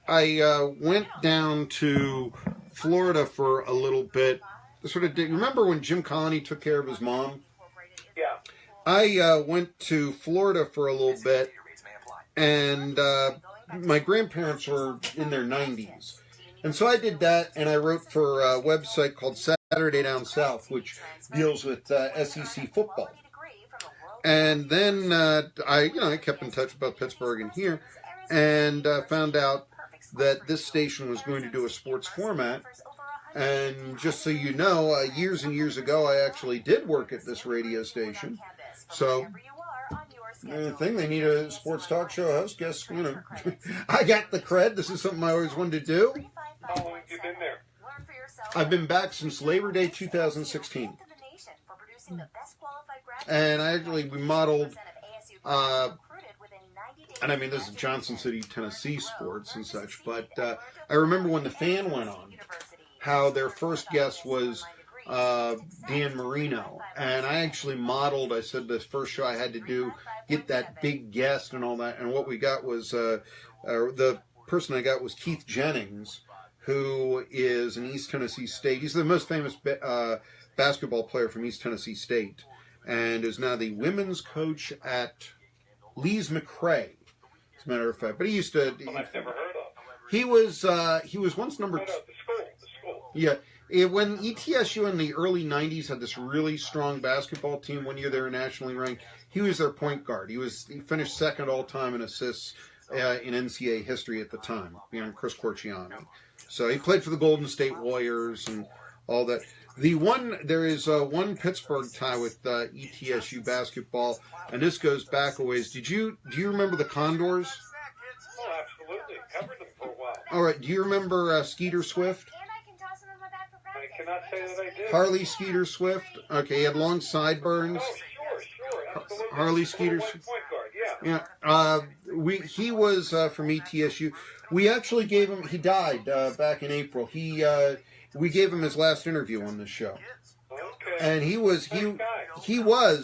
I went down to Florida for a little bit. Remember when Jim Colony took care of his mom? Yeah. I went to Florida for a little bit, and my grandparents were in their 90s. And so I did that, and I wrote for a website called Saturday Down South, which deals with SEC football. And then I kept in touch about Pittsburgh and here, and found out that this station was going to do a sports format. And just so you know, years and years ago, I actually did work at this radio station. So, they need a sports talk show host. Guess, I got the cred. This is something I always wanted to do. How long have you been there? I've been back since Labor Day 2016. And we modeled, and I mean, this is Johnson City, Tennessee sports and such, but I remember when the Fan went on, how their first guest was Dan Marino, and I actually modeled, I said the first show I had to do, get that big guest and all that, and what we got was, the person I got was Keith Jennings, who is an East Tennessee State, he's the most famous basketball player from East Tennessee State, and is now the women's coach at Lee's McRae, as a matter of fact. But he used to. I've never heard of. He was once number. The school. Yeah, when ETSU in the early '90s had this really strong basketball team. One year they were nationally ranked. He was their point guard. He finished second all time in assists in NCAA history at the time, behind Chris Corciani. So he played for the Golden State Warriors and all that. There is one Pittsburgh tie with ETSU basketball, and this goes back a ways. Do you remember the Condors? Oh, absolutely. Covered them for a while. All right. Do you remember Skeeter Swift? I cannot say that I did. Harley Skeeter Swift. Okay, he had long sideburns. Oh, sure. Absolutely. Harley Skeeter. Point guard, yeah. He was from ETSU. We actually gave him. He died back in April. We gave him his last interview on this show. Okay. And he was,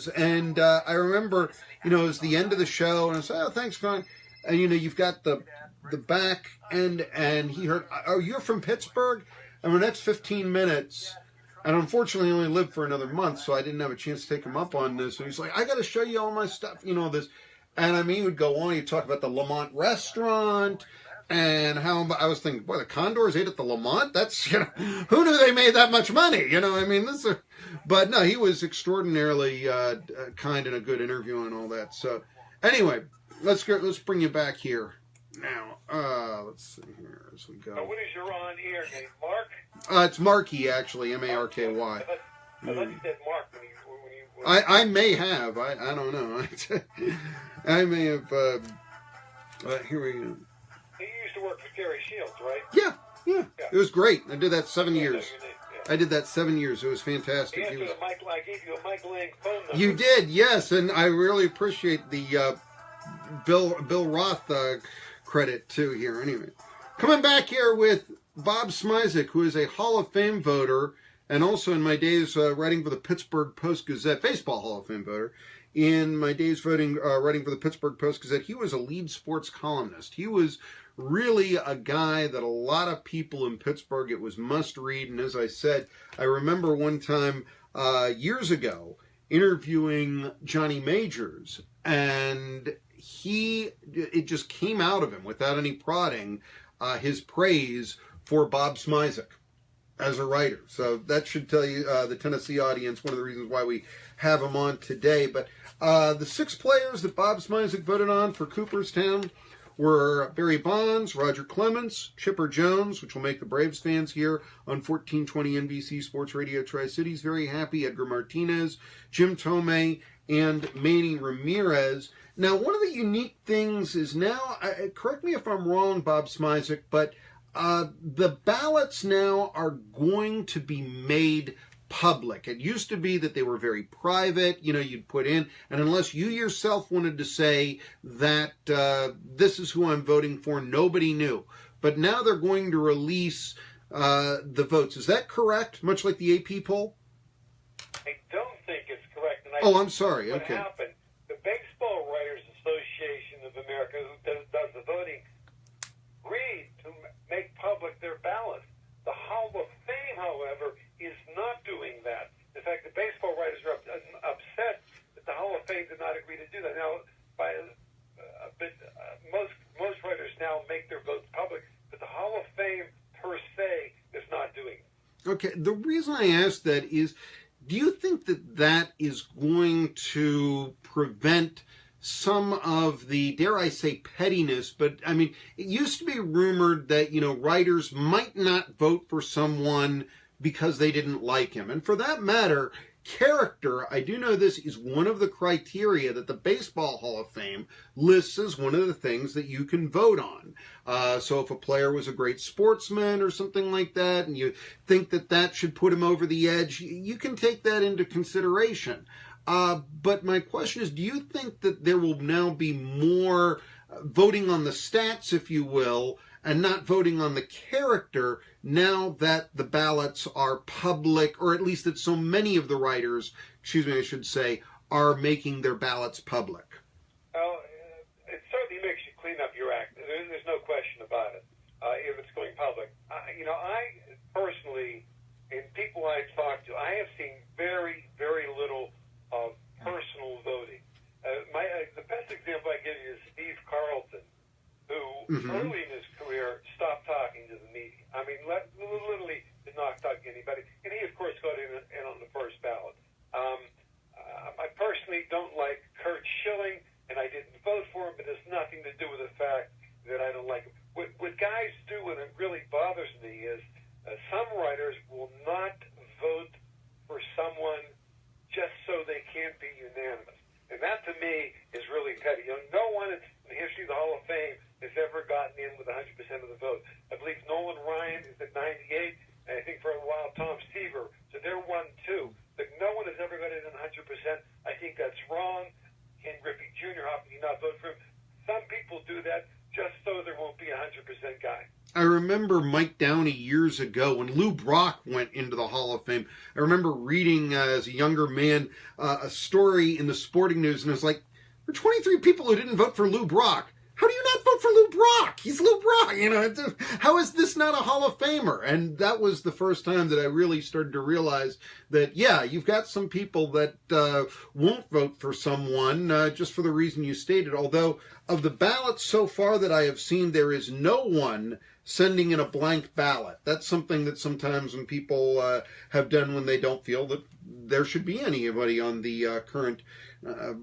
and I remember, it was the end of the show, and I said, oh, thanks, Con. And, you've got the back end, and he heard, oh, you're from Pittsburgh? And the next 15 minutes, and unfortunately he only lived for another month, so I didn't have a chance to take him up on this. So he's like, I got to show you all my stuff, this. And, he would go on, he'd talk about the Lamont restaurant, and how I was thinking, boy, the Condors ate at the Lamont? That's, who knew they made that much money? But no, he was extraordinarily kind and a good interview and all that. So anyway, let's bring you back here now. Let's see here as we go. Now, what is your on here name? Mark? It's Marky, actually, Marky. I thought you said Mark when you I may have. I don't know. I may have. Here we go. He used to work for Gary Shields, right? Yeah. It was great. I did that 7 years. Yeah. I did that 7 years. It was fantastic. I gave you a Mike Lang phone number. You did, yes, and I really appreciate the Bill Roth credit too here. Anyway, coming back here with Bob Smizik, who is a Hall of Fame voter, and also in my days writing for the Pittsburgh Post-Gazette, baseball Hall of Fame voter. In my days writing for the Pittsburgh Post-Gazette, he was a lead sports columnist. He was really a guy that a lot of people in Pittsburgh, it was must read. And as I said, I remember one time years ago interviewing Johnny Majors, and it just came out of him without any prodding, his praise for Bob Smizik as a writer. So that should tell you, the Tennessee audience, one of the reasons why we have him on today. But the 6 players that Bob Smizik voted on for Cooperstown were Barry Bonds, Roger Clemens, Chipper Jones, which will make the Braves fans here on 1420 NBC Sports Radio Tri-Cities very happy, Edgar Martinez, Jim Tomei, and Manny Ramirez. Now, one of the unique things is now, correct me if I'm wrong, Bob Smizik, but the ballots now are going to be made public. It used to be that they were very private, you'd put in, and unless you yourself wanted to say that this is who I'm voting for, nobody knew. But now they're going to release the votes. Is that correct? Much like the AP poll? I don't think it's correct. And I'm sorry. What Okay. happened, the Baseball Writers Association of America, who does the voting, agreed to public their ballots. The Hall of Fame, however, is not doing that. In fact, the baseball writers are upset that the Hall of Fame did not agree to do that. Now, most writers now make their votes public, but the Hall of Fame per se is not doing it. Okay, the reason I ask that is, do you think that that is going to prevent some of the, dare I say, pettiness? But, I mean, it used to be rumored that, writers might not vote for someone because they didn't like him. And for that matter, character, I do know this, is one of the criteria that the Baseball Hall of Fame lists as one of the things that you can vote on. So if a player was a great sportsman or something like that, and you think that that should put him over the edge, you can take that into consideration. But my question is, do you think that there will now be more voting on the stats, if you will, and not voting on the character now that the ballots are public, or at least that so many of the writers, I should say, are making their ballots public? Well, it certainly makes you clean up your act. There's no question about it, if it's going public. I personally, and people I've talked to, I have seen very, very little of personal voting. The best example I give you is Steve Carlton, who early in his career stopped talking to the media. I mean, literally did not talk to anybody. And he, of course, got in on the first ballot. I personally don't like Kurt Schilling, and I didn't vote for him, but it has nothing to do with the fact that I don't like him. What guys do, and it really bothers me, is some writers will not vote for someone just so they can't be unanimous. And that, to me, is really petty. No one in the history of the Hall of Fame has ever gotten in with 100% of the vote. I believe Nolan Ryan is at 98, and I think for a while Tom Seaver. So they're 1-2. But no one has ever gotten in 100%. I think that's wrong. Ken Griffey Jr., how can you not vote for him? Some people do that just so there won't be a 100% guy. I remember Mike Downey years ago when Lou Brock went into the Hall of Fame. I remember reading as a younger man a story in the Sporting News, and it was like, there were 23 people who didn't vote for Lou Brock. How do you not vote for Lou Brock? He's Lou Brock. How is this not a Hall of Famer? And that was the first time that I really started to realize that, yeah, you've got some people that won't vote for someone just for the reason you stated. Although of the ballots so far that I have seen, there is no one sending in a blank ballot. That's something that sometimes when people have done when they don't feel that there should be anybody on the current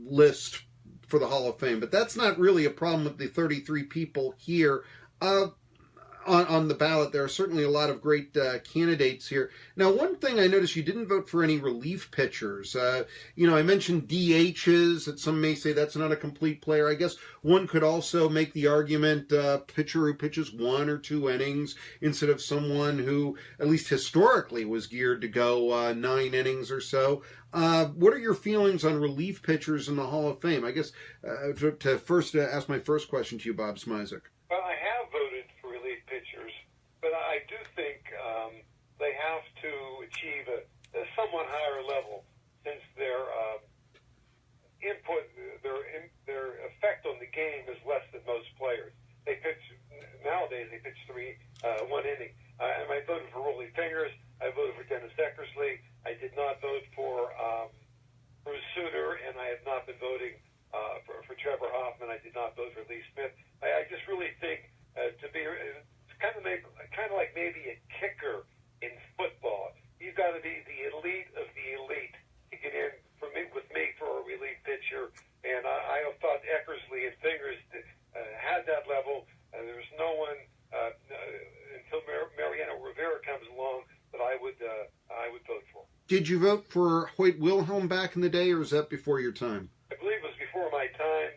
list for the Hall of Fame. But that's not really a problem with the 33 people here on the ballot. There are certainly a lot of great candidates here. Now, one thing I noticed, you didn't vote for any relief pitchers. I mentioned DHs, that some may say that's not a complete player. I guess one could also make the argument pitcher who pitches 1 or 2 innings instead of someone who, at least historically, was geared to go 9 innings or so. What are your feelings on relief pitchers in the Hall of Fame? I guess to first ask my first question to you, Bob Smizik. Well, I have voted for relief pitchers, but I do think they have to achieve a somewhat higher level since their input, their effect on the game is less than most players. Nowadays they pitch 1 inning. And I voted for Rollie Fingers. I voted for Dennis Eckersley. I did not vote for Bruce Sutter, and I have not been voting for Trevor Hoffman. I did not vote for Lee Smith. I just really think it's kind of like maybe a kicker in football. You've got to be the elite of the elite to get in with me for a relief pitcher. And I have thought Eckersley and Fingers had that level. There's no one until Mariano Rivera comes along that I would vote for. Did you vote for Hoyt Wilhelm back in the day, or was that before your time? I believe it was before my time,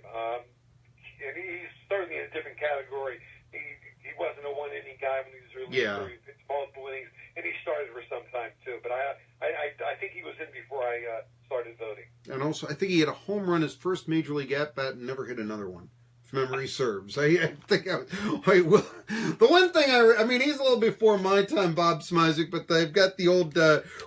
and he's certainly in a different category. He wasn't a 1-inning guy when he was released. Yeah. He pitched multiple innings, and he started for some time too. But I think he was in before I started voting. And also, I think he had a home run his first major league at bat and never hit another one. if memory serves. I think well, the one thing I mean, he's a little before my time, Bob Smizik, but they've got the old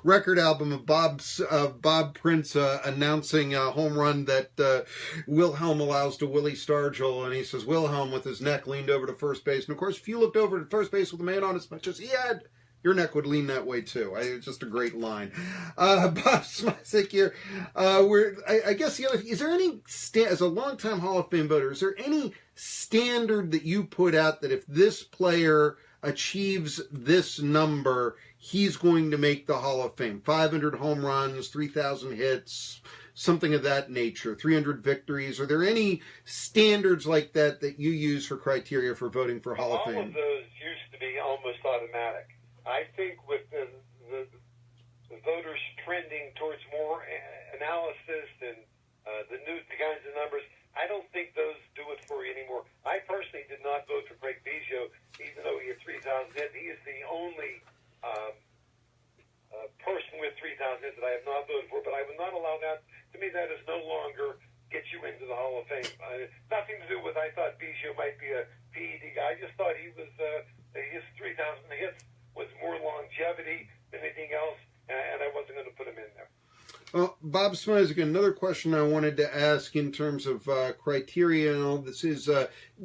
record album of Bob Prince announcing a home run that Wilhelm allows to Willie Stargell, and he says Wilhelm with his neck leaned over to first base, and of course, if you looked over to first base with a man on as much as he had, your neck would lean that way too. It's just a great line. Bob Smizik here. I guess the other, is there any, as a longtime Hall of Fame voter, is there any standard that you put out that if this player achieves this number, he's going to make the Hall of Fame? 500 home runs, 3,000 hits, something of that nature, 300 victories. Are there any standards like that that you use for criteria for voting for Hall of Fame? All of those used to be almost automatic. I think with the voters trending towards more analysis and the kinds of numbers, I don't think those do it for you anymore. I personally did not vote for Craig Biggio, even though he had 3,000 hits. He is the only person with 3,000 hits that I have not voted for, but I would not allow that. To me, that is no longer get you into the Hall of Fame. Nothing to do with I thought Biggio might be a PED guy. I just thought he was his 3,000 hits was more longevity than anything else, and I wasn't going to put him in there. Well, Bob Smizik, another question I wanted to ask in terms of criteria and all this is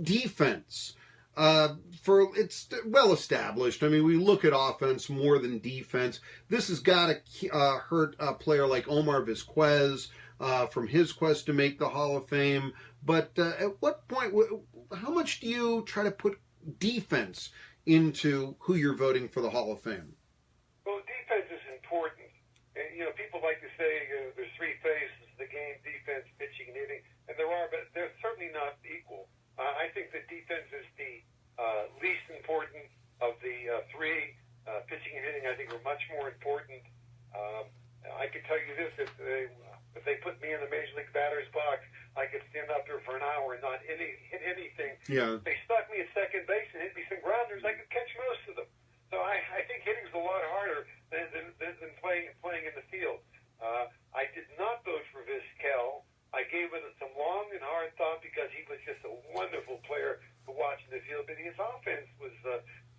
defense. It's well established. I mean, we look at offense more than defense. This has got to hurt a player like Omar Vizquez from his quest to make the Hall of Fame. But at what point, how much do you try to put defense into who you're voting for the Hall of Fame? Well, defense is important. And, people like to say there's three phases of the game: defense, pitching, and hitting. And there are, but they're certainly not equal. I think that defense is the least important of the three. Pitching and hitting, I think, are much more important. I can tell you this: if they put me in the Major League batter's box, I could stand up there for an hour and not hit anything. Yeah. If they stuck me at second base and hit me some grounders, I could catch most of them. So I think hitting's a lot harder than playing in the field. I did not vote for Vizquel. I gave it some long and hard thought because he was just a wonderful player to watch in the field, but his offense was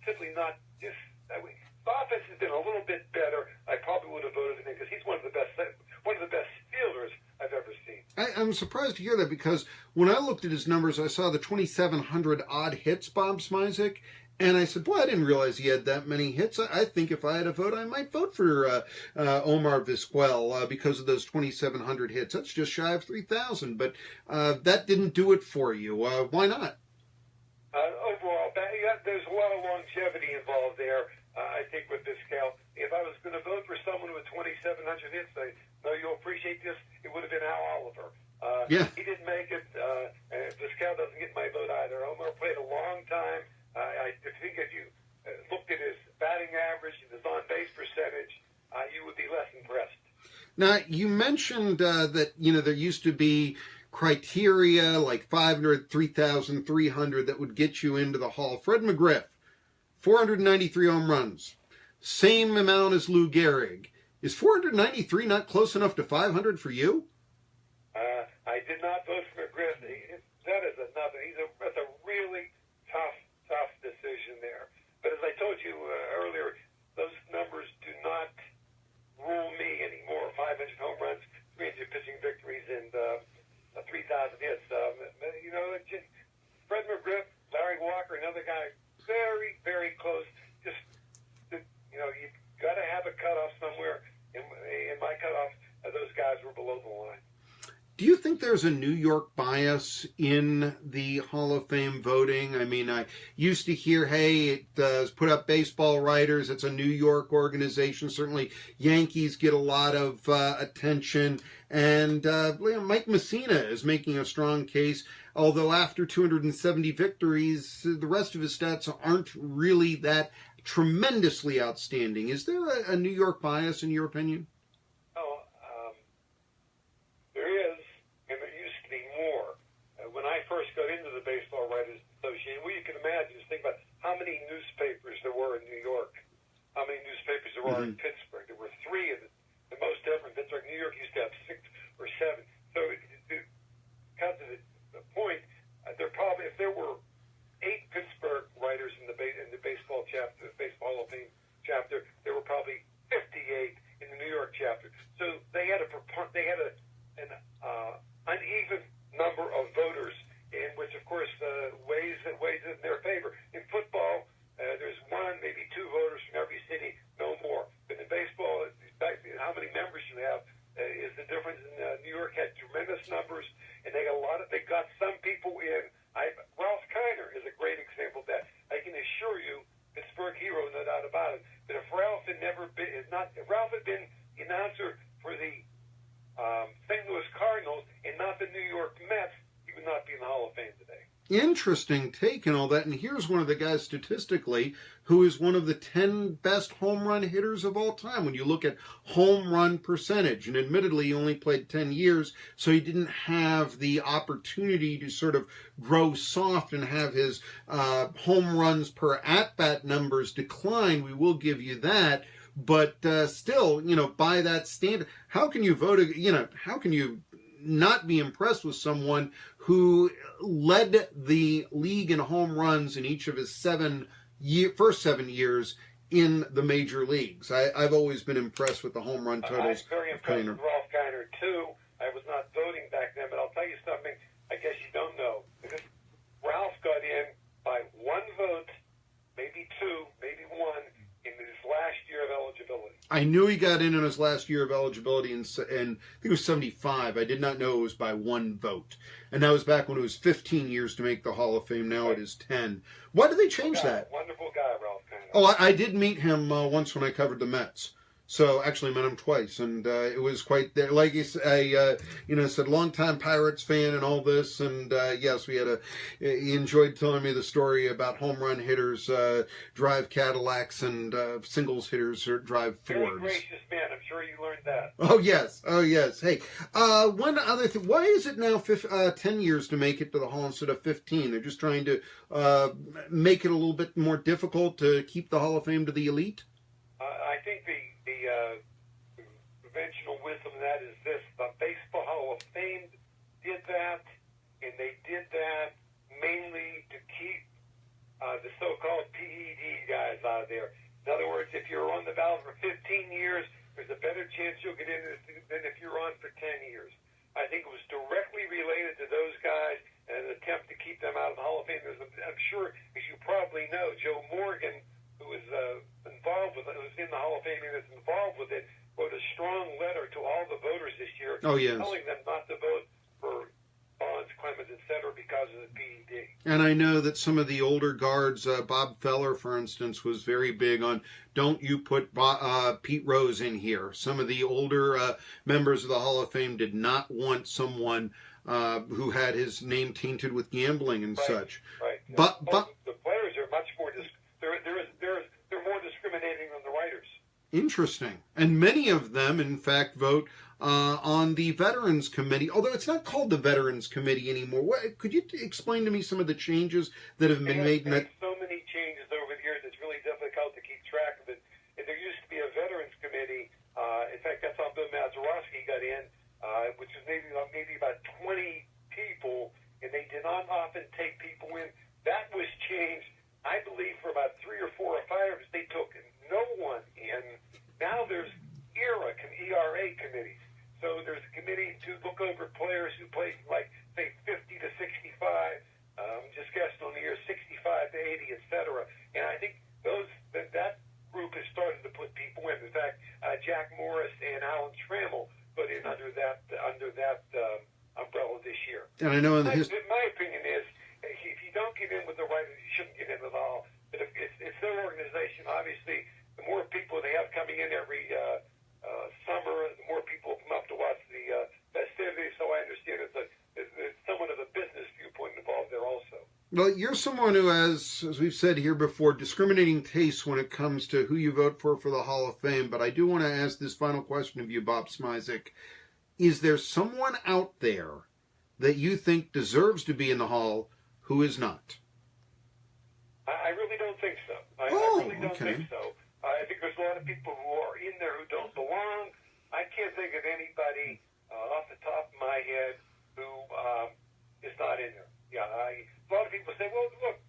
simply not just. The offense has been a little bit better. I probably would have voted him in because he's one of the best fielders I've ever seen. I'm surprised to hear that because when I looked at his numbers, I saw the 2,700 odd hits, Bob Smizik, and I said, boy, I didn't realize he had that many hits. I think if I had a vote, I might vote for Omar Vizquel because of those 2,700 hits. That's just shy of 3,000, but that didn't do it for you. Why not? Overall, there's a lot of longevity involved there. I think with Vizquel, if I was going to vote for someone with 2,700 hits, I know you'll appreciate this, it would have been Al Oliver. Yeah. He didn't make it. Vizquel doesn't get my vote either. Omar played a long time. I think if you looked at his batting average and his on-base percentage, you would be less impressed. Now, you mentioned that, there used to be criteria like 500, 3,300 that would get you into the Hall. Fred McGriff, 493 home runs, same amount as Lou Gehrig. Is 493 not close enough to 500 for you? I did not vote for McGriff. That is another. That's a really tough decision there. But as I told you earlier, those numbers do not rule me anymore. 500 home runs, 300 pitching victories, and 3,000 hits. Fred McGriff, Larry Walker, another guy, very, very close. Just, you've got to have a cutoff somewhere. In my cutoff, those guys were below the line. Do you think there's a New York bias in the Hall of Fame voting? I mean, I used to hear, hey, it's put up baseball writers. It's a New York organization. Certainly Yankees get a lot of attention. And Mike Messina is making a strong case, although after 270 victories, the rest of his stats aren't really that tremendously outstanding. Is there a New York bias in your opinion? There is, and there used to be more. When I first got into the Baseball Writers Association, well, you can imagine, just think about how many newspapers there were in New York, how many newspapers there were in Pittsburgh. There were three of the most ever in Pittsburgh. New York used to have 6 or 7. So, because of the point, there probably no doubt about it. But if Ralph had if Ralph had been the announcer for the St. Louis Cardinals and not the New York Mets, he would not be in the Hall of Fame today. Interesting take and all that. And here's one of the guys statistically who is one of the 10 best home run hitters of all time when you look at home run percentage. And admittedly, he only played 10 years, so he didn't have the opportunity to sort of grow soft and have his home runs per at-bat numbers decline. We will give you that. But still, by that standard, how can you vote, how can you not be impressed with someone who led the league in home runs in each of his first 7 years in the major leagues? I've always been impressed with the home run totals. I'm very impressed with Ralph Kiner, too. I was not voting back then, but I'll tell you something I guess you don't know. Because Ralph got in by one vote, maybe two, maybe one, in his last year of eligibility. I knew he got in his last year of eligibility, and I think it was 75. I did not know it was by one vote. And that was back when it was 15 years to make the Hall of Fame. Now it is 10. Why did they change that? Wonderful guy, Ralph Kiner. Oh, I did meet him once when I covered the Mets. So actually met him twice, and it was quite like he said, longtime Pirates fan and all this, and yes, he enjoyed telling me the story about home run hitters drive Cadillacs and singles hitters drive Fords. Very gracious man. I'm sure you learned that. Oh yes. Hey, one other thing. Why is it now 10 years to make it to the Hall instead of 15? They're just trying to make it a little bit more difficult to keep the Hall of Fame to the elite? I think the conventional wisdom of that is this: the Baseball Hall of Fame did that, and they did that mainly to keep the so-called PED guys out of there. In other words, if you're on the ballot for 15 years, there's a better chance you'll get in than if you're on for 10 years. I think it was directly related to those guys and an attempt to keep them out of the Hall of Fame. I'm sure, as you probably know, Joe Morgan, who was involved with it, who's in the Hall of Fame and is involved with it, wrote a strong letter to all the voters this year, telling them not to vote for Bonds, Clemens, etc., because of the PED. And I know that some of the older guards, Bob Feller, for instance, was very big on don't you put Pete Rose in here. Some of the older members of the Hall of Fame did not want someone who had his name tainted with gambling and such. Right. But the players are much more they're more discriminating than the writers. Interesting. And many of them, in fact, vote on the Veterans Committee, although it's not called the Veterans Committee anymore. Could you explain to me some of the changes that have been made? So many changes over the years, it's really difficult to keep track of it. And there used to be a Veterans Committee. In fact, that's how Bill Mazeroski got in, which was maybe about 20 people, and they did not often take people in. That was changed, I believe, for about 3 or 4 or 5 years. They took no one in. Now there's ERA committees. So there's a committee to look over players who played from, say, 50 to 65, just guessed on the year 65 to 80, etc. And I think that group has started to put people in. In fact, Jack Morris and Alan Trammell put in under that umbrella this year. And I know my opinion is, if you don't get in with the writers, you shouldn't get in at all. But if it's their organization, obviously, the more people they have coming in every summer, the more people come up to watch the festivities. So I understand there's somewhat of a business viewpoint involved there also. Well, you're someone who has, as we've said here before, discriminating tastes when it comes to who you vote for the Hall of Fame. But I do want to ask this final question of you, Bob Smizik. Is there someone out there that you think deserves to be in the Hall who is not? I really don't think so. I really don't think so. I think there's a lot of people who are in there who don't belong. I can't think of anybody off the top of my head who is not in there. Yeah, a lot of people say, well, look,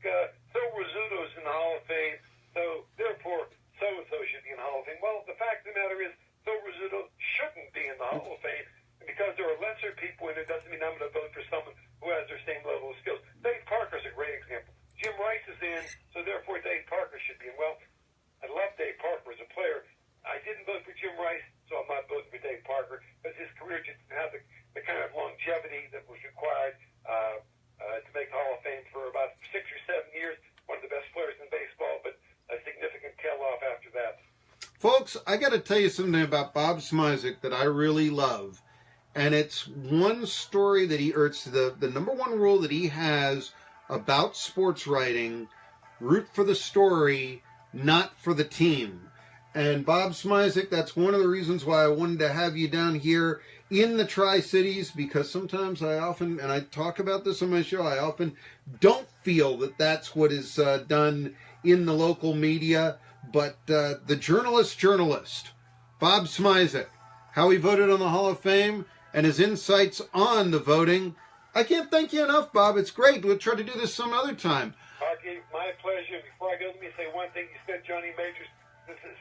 Phil Rizzuto's in the Hall of Fame, so therefore so-and-so should be in the Hall of Fame. Well, the fact of the matter is Phil Rizzuto shouldn't be in the Hall of Fame. And because there are lesser people in it doesn't mean I'm going to vote for someone who has their same level of skills. Dave Parker's a great example. Jim Rice is in, so therefore Dave Parker should be in. Well, I love Dave Parker as a player. I didn't vote for Jim Rice, so I'm not voting for Dave Parker, because his career just didn't have the kind of longevity that was required to make the Hall of Fame for about 6 Folks, I got to tell you something about Bob Smizik that I really love. And it's one story that it's the number one rule that he has about sports writing: root for the story, not for the team. And Bob Smizik, that's one of the reasons why I wanted to have you down here in the Tri-Cities, because sometimes and I talk about this on my show, I often don't feel that that's what is done in the local media. But the journalist, Bob Smizik, how he voted on the Hall of Fame, and his insights on the voting. I can't thank you enough, Bob. It's great. We'll try to do this some other time. Marky, my pleasure. Before I go, let me say one thing. You said Johnny Majors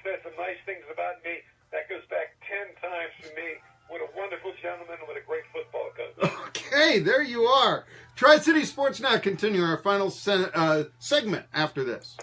said some nice things about me. That goes back 10 times for me. What a wonderful gentleman and what a great football coach. Okay, there you are. Tri-City Sports Now continue our final segment after this.